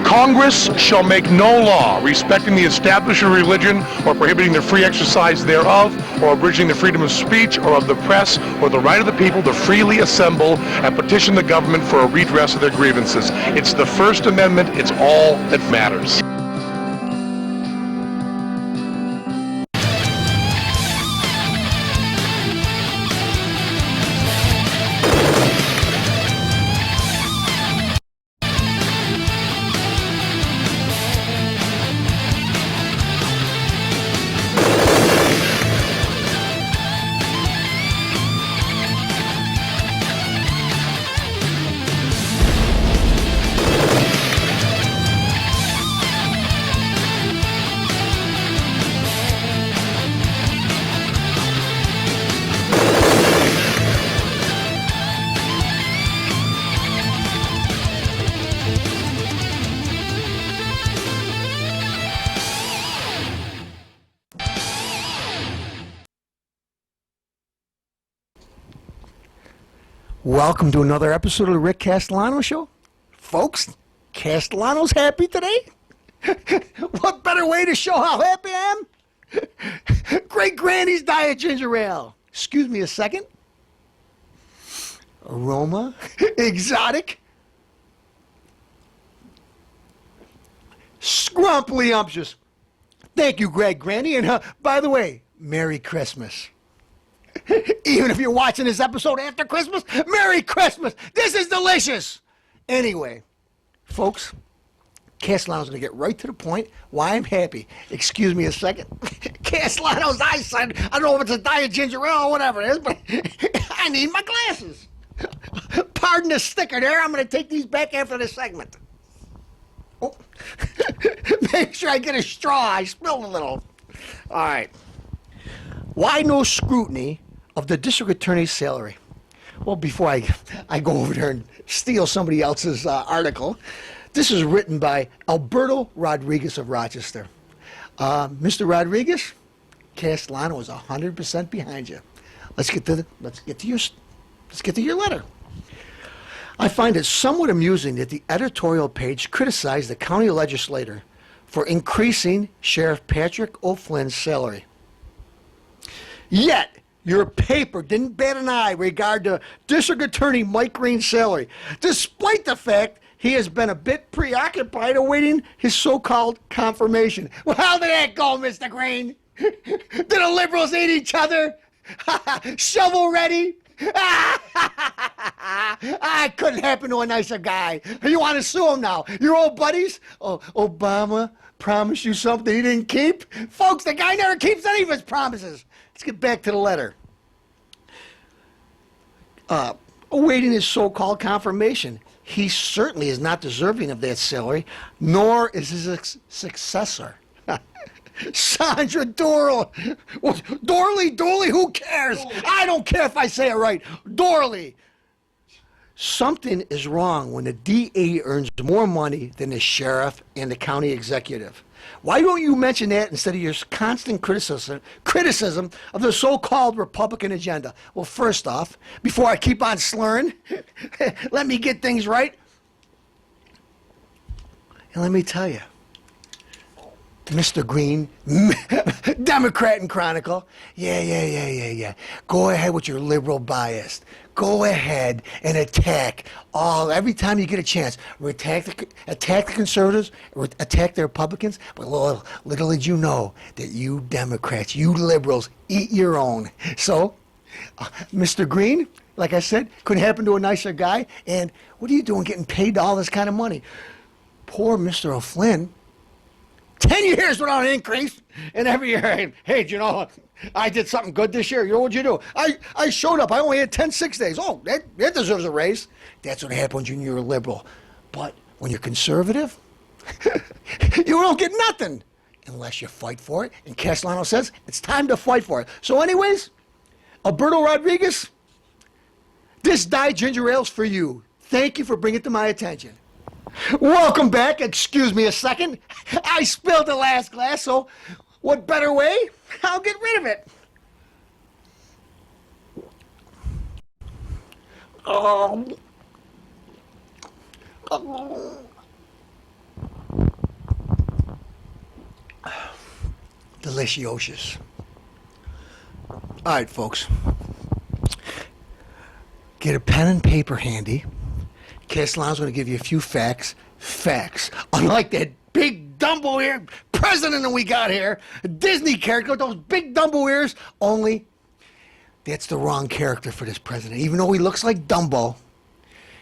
Congress shall make no law respecting the establishment of religion or prohibiting the free exercise thereof or abridging the freedom of speech or of the press or the right of the people to freely assemble and petition the government for a redress of their grievances. It's the First Amendment. It's all that matters. Welcome to another episode of the Rick Castellano Show. Folks, Castellano's happy today. What better way to show how happy I am? Great Granny's Diet Ginger Ale. Excuse me a second. Aroma, exotic, scrumptious. Thank you, Great Granny. And by the way, Merry Christmas. Even if you're watching this episode after Christmas, Merry Christmas! This is delicious! Anyway, folks, Castellano's going to get right to the point why I'm happy. Excuse me a second. Castellano's eyesight, I don't know if it's a Diet Ginger Ale or whatever it is, but I need my glasses. Pardon the sticker there. I'm going to take these back after this segment. Oh. Make sure I get a straw. I spilled a little. All right. Why no scrutiny of the district attorney's salary? Well, before I go over there and steal somebody else's article, this is written by Alberto Rodriguez of Rochester. Mr. Rodriguez, Castellano is 100% behind you. Let's get to your letter. I find it somewhat amusing that the editorial page criticized the county legislator for increasing Sheriff Patrick O'Flynn's salary. Yet, your paper didn't bat an eye regard to District Attorney Mike Green's salary, despite the fact he has been a bit preoccupied awaiting his so-called confirmation. Well, how did that go, Mr. Green? Did the liberals eat each other? Shovel ready? It couldn't happen to a nicer guy. You want to sue him now? Your old buddies? Oh, Obama promised you something he didn't keep? Folks, the guy never keeps any of his promises. Let's get back to the letter. Awaiting his so-called confirmation. He certainly is not deserving of that salary, nor is his successor. Sandra Dorley, who cares? I don't care if I say it right. Dorley. Something is wrong when the DA earns more money than the sheriff and the county executive. Why don't you mention that instead of your constant criticism of the so-called Republican agenda? Well, first off, before I keep on slurring, let me get things right. And let me tell you, Mr. Green, Democrat and Chronicle, yeah. Go ahead with your liberal bias. Go ahead and attack every time you get a chance. Attack the conservatives, attack the Republicans, but little did you know that you Democrats, you liberals, eat your own. So, Mr. Green, like I said, couldn't happen to a nicer guy, and what are you doing getting paid all this kind of money? Poor Mr. O'Flynn, 10 years without an increase, and every year, hey, do you know, I did something good this year. You know what you do? I showed up. I only had 10 sick days. Oh, that deserves a raise. That's what happens when you're a liberal. But when you're conservative, you don't get nothing unless you fight for it. And Castellano says it's time to fight for it. So anyways, Alberto Rodriguez, this Diet Ginger Ale's for you. Thank you for bringing it to my attention. Welcome back. Excuse me a second. I spilled the last glass, so what better way? I'll get rid of it. delicious. All right, folks. Get a pen and paper handy. Castellano's going to give you a few facts. Facts. Unlike that big Dumbo ear president that we got here, a Disney character with those big Dumbo ears, only that's the wrong character for this president. Even though he looks like Dumbo,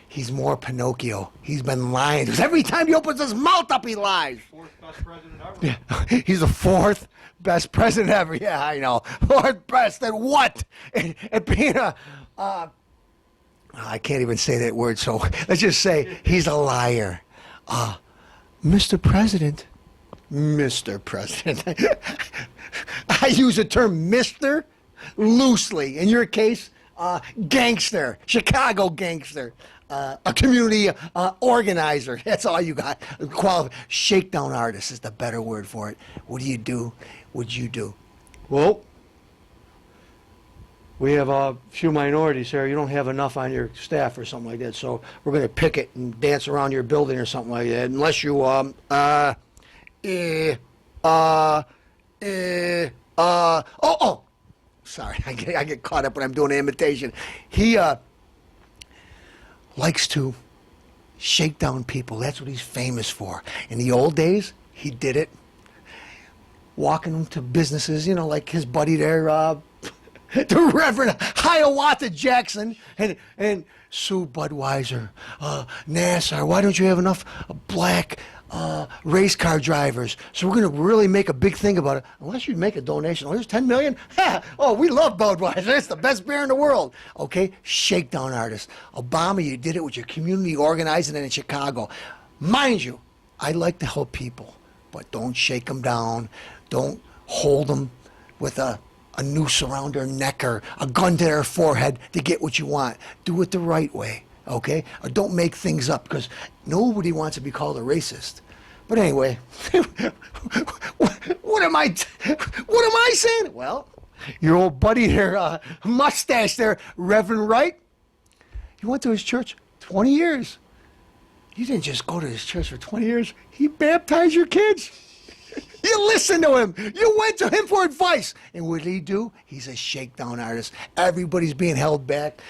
he's more Pinocchio. He's been lying. Because every time he opens his mouth up, he lies. Fourth best president ever. Yeah. He's the fourth best president ever. Yeah, I know. Fourth best at what? At being a... I can't even say that word, so let's just say he's a liar. Mr. President. Mr. President. I use the term Mr. loosely. In your case, gangster, Chicago gangster, a community organizer. That's all you got. Shakedown artist is the better word for it. What do you do? What'd you do? Well, we have a few minorities here. You don't have enough on your staff or something like that, so we're going to picket and dance around your building or something like that, unless you, sorry, I get caught up when I'm doing an imitation. He, likes to shake down people. That's what he's famous for. In the old days, he did it walking them to businesses, you know, like his buddy there, the Reverend Hiawatha Jackson and Sue Budweiser, Nassar. Why don't you have enough black race car drivers? So we're going to really make a big thing about it. Unless you make a donation. Oh, here's 10 million? Ha! Oh, we love Budweiser. It's the best beer in the world. Okay? Shakedown artist. Obama, you did it with your community organizing in Chicago. Mind you, I like to help people, but don't shake them down. Don't hold them with a noose around their neck or a gun to their forehead to get what you want. Do it the right way, okay? Or don't make things up, because nobody wants to be called a racist. But anyway, what am I saying? Well, your old buddy there, mustache there, Reverend Wright, you went to his church 20 years. You didn't just go to his church for 20 years. He baptized your kids. You listened to him. You went to him for advice. And what did he do? He's a shakedown artist. Everybody's being held back.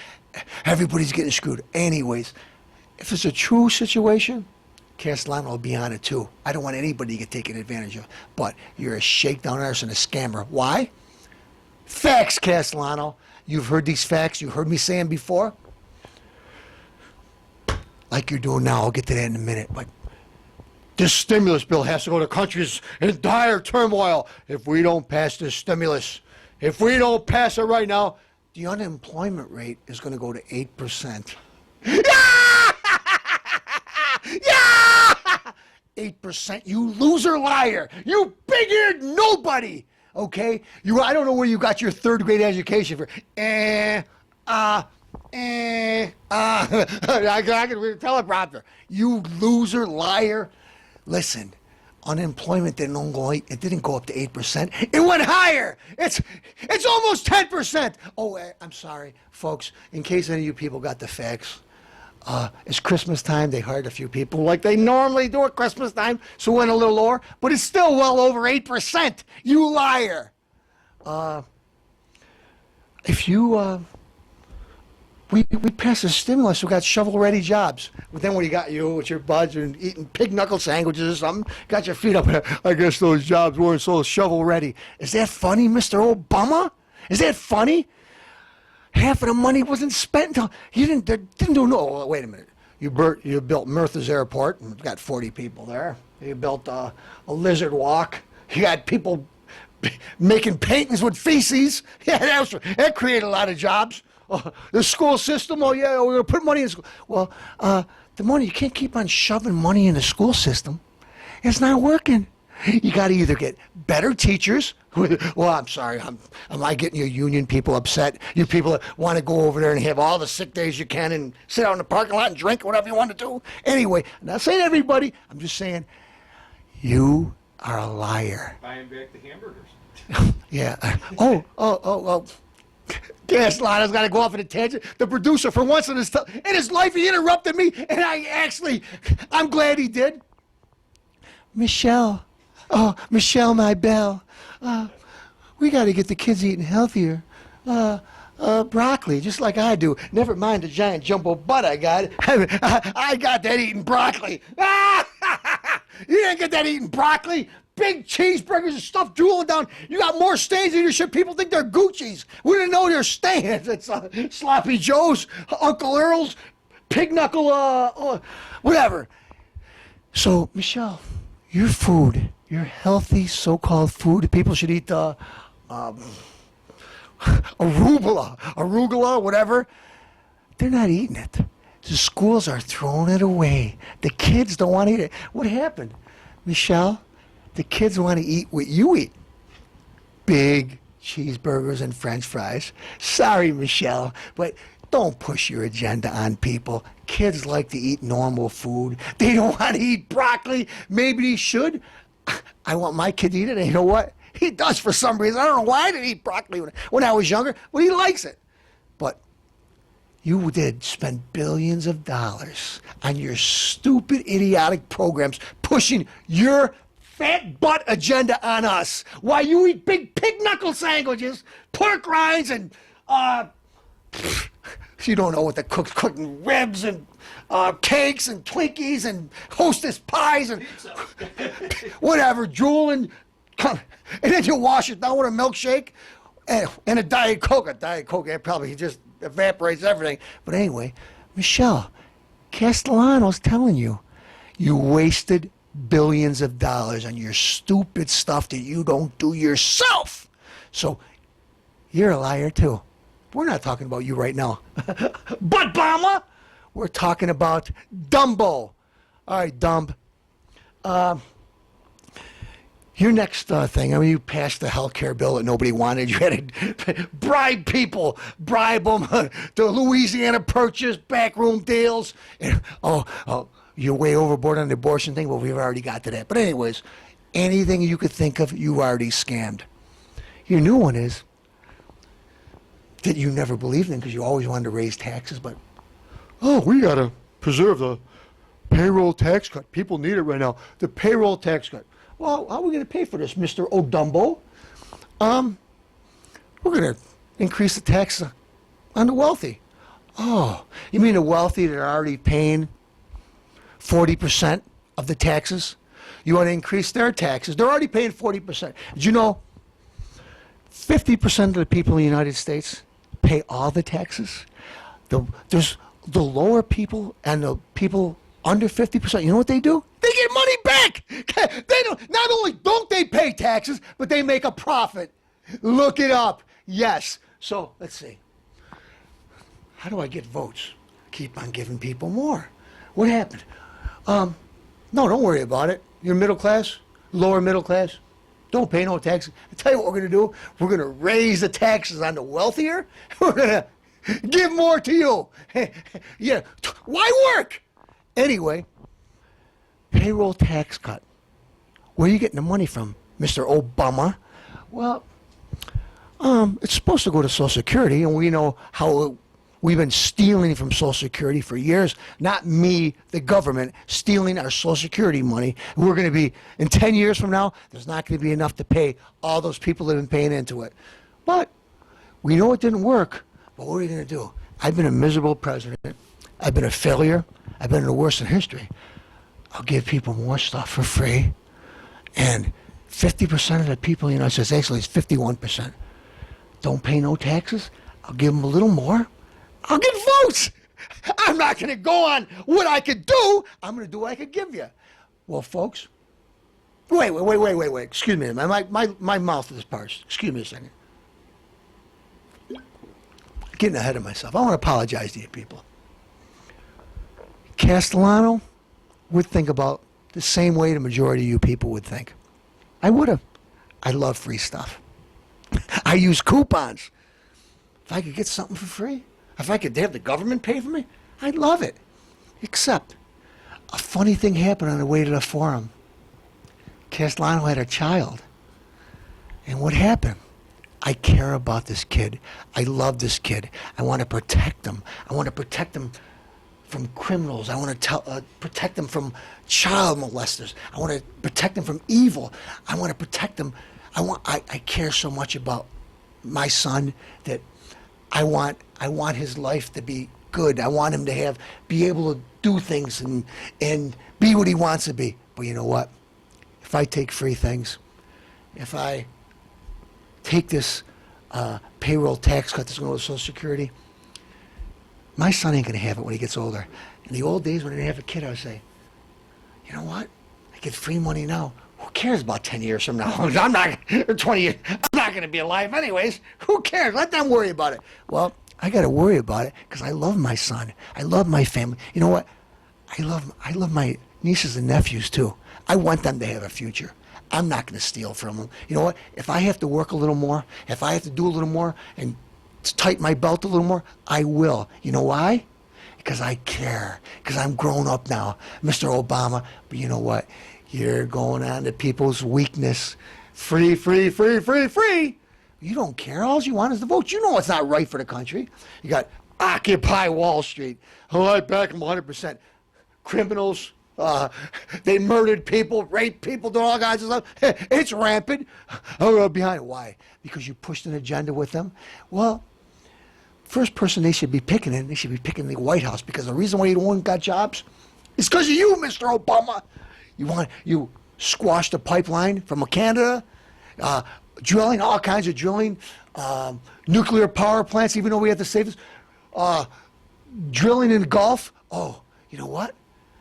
Everybody's getting screwed. Anyways, if it's a true situation, Castellano will be on it too. I don't want anybody to get taken advantage of. But you're a shakedown artist and a scammer. Why? Facts, Castellano. You've heard these facts. You heard me saying before. Like you're doing now. I'll get to that in a minute. But this stimulus bill has to go to countries in dire turmoil. If we don't pass this stimulus, if we don't pass it right now, the unemployment rate is going to go to 8%. Yeah! Yeah! 8%, you loser liar. You big-eared nobody. Okay? I don't know where you got your third grade education for. I can read a teleprompter. You loser liar. Listen, unemployment didn't go up to 8%. It went higher. It's almost 10%. Oh, I'm sorry, folks. In case any of you people got the facts, it's Christmas time. They hired a few people like they normally do at Christmas time, so it went a little lower. But it's still well over 8%. You liar. If you We passed a stimulus. We got shovel-ready jobs. But then when you got you with your buds and eating pig knuckle sandwiches or something, got your feet up. I guess those jobs weren't so shovel-ready. Is that funny, Mr. Obama? Is that funny? Half of the money wasn't spent until you didn't do no. Wait a minute. You built Murtha's Airport and got 40 people there. You built a lizard walk. You got people making paintings with feces. Yeah, that created a lot of jobs. The school system, oh yeah, we're going to put money in school. Well, the money, you can't keep on shoving money in the school system. It's not working. You got to either get better teachers. Well, I'm sorry, am I getting your union people upset? You people that want to go over there and have all the sick days you can and sit out in the parking lot and drink whatever you want to do? Anyway, I'm not saying everybody, I'm just saying you are a liar. Buying back the hamburgers. Yeah. Oh. Castellano's got to go off on a tangent. The producer, for once in his life, he interrupted me, and I'm glad he did. Michelle, Oh, Michelle, my belle. We got to get the kids eating healthier. Broccoli, just like I do. Never mind the giant jumbo butt I got. I got that eating broccoli. You didn't get that eating broccoli. Big cheeseburgers and stuff drooling down. You got more stains in your shit. People think they're Gucci's. We didn't know they're stains. It's Sloppy Joe's, Uncle Earl's, Pig Knuckle, whatever. So, Michelle, your food, your healthy so-called food, people should eat arugula, whatever. They're not eating it. The schools are throwing it away. The kids don't want to eat it. What happened? Michelle, the kids want to eat what you eat. Big cheeseburgers and french fries. Sorry, Michelle, but don't push your agenda on people. Kids like to eat normal food. They don't want to eat broccoli. Maybe they should. I want my kid to eat it, and you know what? He does for some reason. I don't know why I didn't eat broccoli when I was younger, but he likes it. But you did spend billions of dollars on your stupid, idiotic programs pushing your fat butt agenda on us while you eat big pig knuckle sandwiches, pork rinds, and, you don't know what the cook's cooking, ribs and cakes and Twinkies and Hostess pies and whatever, drooling. And then you wash it down with a milkshake and a Diet Coke. A Diet Coke, that probably just evaporates everything. But anyway, Michelle, Castellano's telling you, you wasted billions of dollars on your stupid stuff that you don't do yourself. So you're a liar too. We're not talking about you right now. But Obama, we're talking about Dumbo. All right, Dumb. Your next thing, I mean, you passed the health care bill that nobody wanted. You had to bribe people, bribe them, the Louisiana Purchase, backroom deals. And, you're way overboard on the abortion thing. Well, we've already got to that. But anyways, anything you could think of, you already scammed. Your new one is that you never believed in because you always wanted to raise taxes. But, we got to preserve the payroll tax cut. People need it right now. The payroll tax cut. Well, how are we going to pay for this, Mr. O'Dumbo? We're going to increase the tax on the wealthy. Oh, you mean the wealthy that are already paying 40% of the taxes? You want to increase their taxes? They're already paying 40%. Did you know 50% of the people in the United States pay all the taxes? There's the lower people and the people under 50%. You know what they do? They get money back. They don't. Not only don't they pay taxes, but they make a profit. Look it up. Yes. So let's see. How do I get votes? Keep on giving people more. What happened? No, don't worry about it. You're middle class, lower middle class. Don't pay no taxes. I tell you what we're going to do. We're going to raise the taxes on the wealthier. We're going to give more to you. Yeah. Why work? Anyway, payroll tax cut. Where are you getting the money from, Mr. Obama? Well, it's supposed to go to Social Security, and we know how we've been stealing from Social Security for years. Not me, the government, stealing our Social Security money. We're going to be, in 10 years from now, there's not going to be enough to pay all those people that have been paying into it. But we know it didn't work, but what are we going to do? I've been a miserable president. I've been a failure. I've been the worst in history. I'll give people more stuff for free. And 50% of the people in the United States, actually it's 51%, don't pay no taxes. I'll give them a little more. I'll get votes. I'm not going to go on what I could do. I'm going to do what I could give you. Well, folks, wait. Excuse me. My mouth is parched. Excuse me a second. Getting ahead of myself. I want to apologize to you people. Castellano would think about the same way the majority of you people would think. I would have. I love free stuff. I use coupons. If I could get something for free, if I could have the government pay for me, I'd love it. Except a funny thing happened on the way to the forum. Castellano had a child. And what happened? I care about this kid. I love this kid. I want to protect him. I want to protect him from criminals. I want to protect them from child molesters. I want to protect them from evil. I want to protect them. I care so much about my son that I want his life to be good. I want him to be able to do things and be what he wants to be. But you know what? If I take free things, if I take this payroll tax cut that's going to go to Social Security, my son ain't going to have it when he gets older. In the old days when I didn't have a kid, I would say, you know what? I get free money now. Who cares about 10 years from now? I'm not, or 20 years. I'm not going to be alive anyways. Who cares? Let them worry about it. Well, I got to worry about it because I love my son. I love my family. You know what? I love my nieces and nephews too. I want them to have a future. I'm not going to steal from them. You know what? If I have to work a little more, if I have to do a little more and tighten my belt a little more, I will. You know why? Because I care. Because I'm grown up now, Mr. Obama. But you know what? You're going on to people's weakness. Free, free, free, free, free. You don't care. All you want is the vote. You know it's not right for the country. You got Occupy Wall Street. Oh, I back them 100%. Criminals. They murdered people, raped people, did all kinds of stuff. It's rampant. Oh, behind it. Why? Because you pushed an agenda with them? Well, first person they should be picking in, they should be picking the White House, because the reason why you don't got jobs is because of you, Mr. Obama. You squashed the pipeline from Canada, drilling, all kinds of drilling, nuclear power plants, even though we had the safest, drilling in the Gulf. Oh, you know what?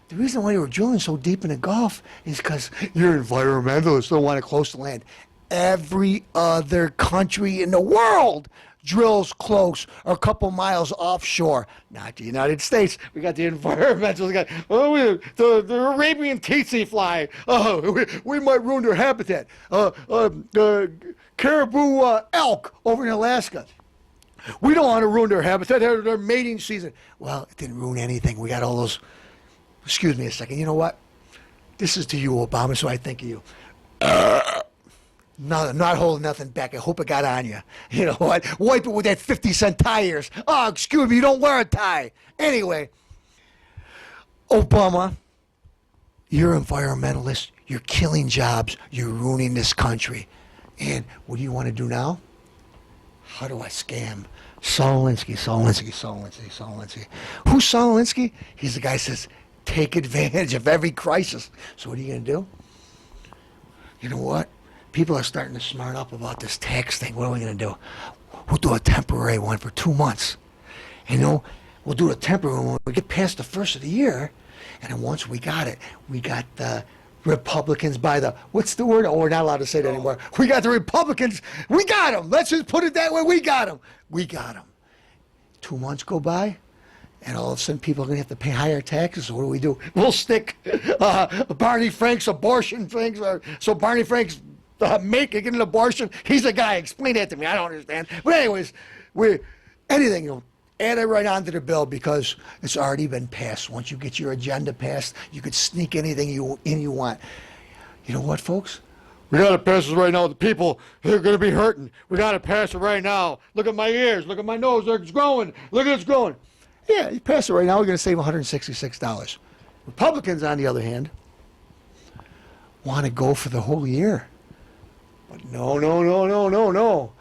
The reason why you were drilling so deep in the Gulf is because you're environmentalists, don't want to close the land. Every other country in the world drills close or a couple miles offshore. Not the United States. We got the environmentalists. We got the Arabian tsetse fly. Oh, we might ruin their habitat. The caribou elk over in Alaska. We don't want to ruin their habitat. Their mating season. Well, it didn't ruin anything. We got all those. Excuse me a second. You know what? This is to you, Obama, so I think of you. No, not holding nothing back. I hope it got on you. You know what? Wipe it with that 50-cent tires. Oh, excuse me, you don't wear a tie. Anyway, Obama, you're an environmentalist. You're killing jobs. You're ruining this country. And what do you want to do now? How do I scam? Saul Alinsky. Who's Saul Alinsky? He's the guy who says, take advantage of every crisis. So what are you going to do? You know what? People are starting to smart up about this tax thing. What are we going to do? We'll do a temporary one for 2 months. And, we'll do a temporary one when we get past the first of the year. And then once we got it, we got the Republicans by the, what's the word? Oh, we're not allowed to say that anymore. We got the Republicans. We got them. Let's just put it that way. We got them. 2 months go by. And all of a sudden, people are going to have to pay higher taxes. So what do? We'll stick Barney Frank's abortion things. So Barney Frank's get an abortion. He's a guy. Explain that to me. I don't understand. But anyways, anything, add it right onto the bill because it's already been passed. Once you get your agenda passed, you could sneak anything you want. You know what, folks? We got to pass it right now. The people, they're going to be hurting. We got to pass it right now. Look at my ears. Look at my nose. It's growing. Look at it's growing. Yeah, you pass it right now, we're going to save $166. Republicans, on the other hand, want to go for the whole year. But no.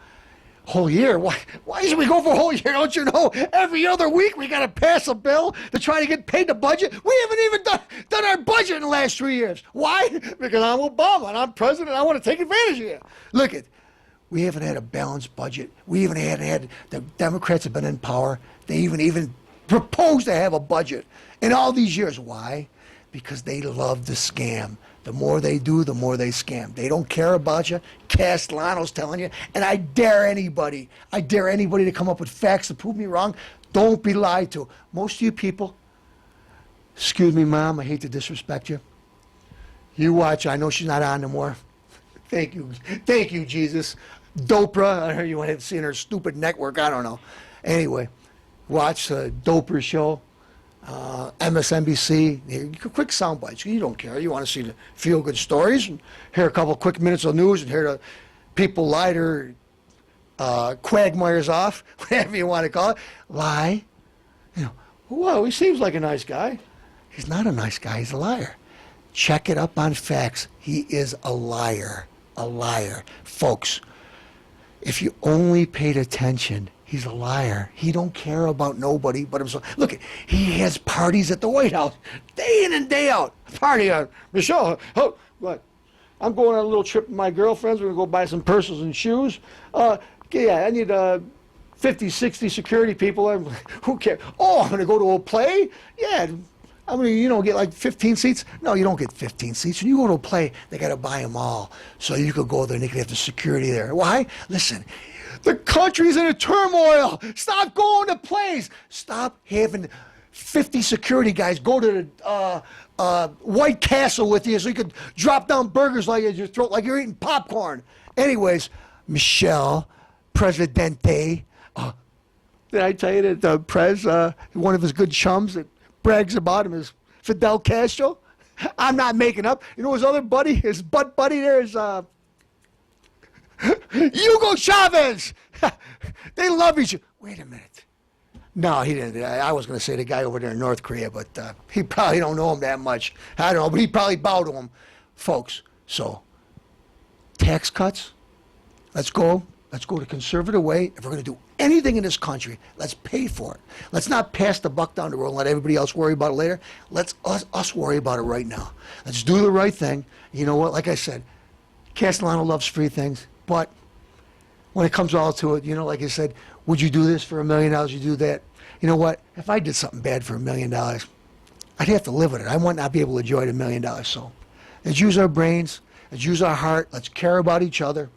Whole year? Why should we go for a whole year? Don't you know? Every other week we got to pass a bill to try to get paid the budget. We haven't even done our budget in the last 3 years. Why? Because I'm Obama and I'm president. I want to take advantage of you. Look we haven't had a balanced budget. We even had the Democrats have been in power. They even proposed to have a budget in all these years. Why? Because they love to scam. The more they do, the more they scam. They don't care about you. Castellano's telling you. And I dare anybody to come up with facts to prove me wrong. Don't be lied to. Most of you people, excuse me, Mom, I hate to disrespect you. You watch, I know she's not on no more. Thank you, Jesus. Dopra, I heard you want to see her stupid network, I don't know. Anyway, watch the Doper show, MSNBC, quick sound bites. You don't care. You want to see the feel-good stories and hear a couple quick minutes of news and hear the people lie their quagmires off, whatever you want to call it. Lie. Well, he seems like a nice guy. He's not a nice guy. He's a liar. Check it up on facts. He is a liar. A liar. Folks, if you only paid attention, he's a liar. He don't care about nobody but himself. Look, he has parties at the White House day in and day out. Party on Michelle. Oh, what? I'm going on a little trip with my girlfriends. We're gonna go buy some purses and shoes. Yeah, I need 50, 60 security people. Who cares? Oh, I'm gonna go to a play. Yeah. I mean, get like 15 seats? No, you don't get 15 seats. When you go to a play, they got to buy them all. So you could go there and they could have the security there. Why? Listen, the country's in a turmoil. Stop going to plays. Stop having 50 security guys go to the White Castle with you so you could drop down burgers like in your throat like you're eating popcorn. Anyways, Michelle, Presidente, did I tell you that the one of his good chums that brags about him is Fidel Castro? I'm not making up. You know his other buddy, his butt buddy there is Hugo Chavez. They love each other. Wait a minute. No, he didn't. I was going to say the guy over there in North Korea, but he probably don't know him that much. I don't know, but he probably bowed to him. Folks, so tax cuts, let's go the conservative way. If we're going to do anything in this country, let's pay for it. Let's not pass the buck down the road and let everybody else worry about it later. Let's us worry about it right now. Let's do the right thing. You know what? Like I said, Castellano loves free things, but when it comes all to it, like I said, would you do this for $1 million? You do that? You know what? If I did something bad for $1 million, I'd have to live with it. I might not be able to enjoy the $1 million. So let's use our brains. Let's use our heart. Let's care about each other.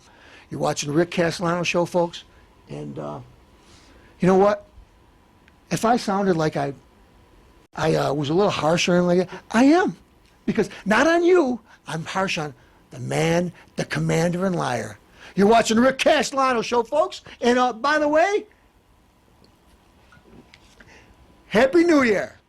You're watching the Rick Castellano Show, folks. And you know what? If I sounded like I was a little harsh or anything like that, I am. Because not on you. I'm harsh on the man, the commander and liar. You're watching the Rick Castellano Show, folks. And by the way, Happy New Year.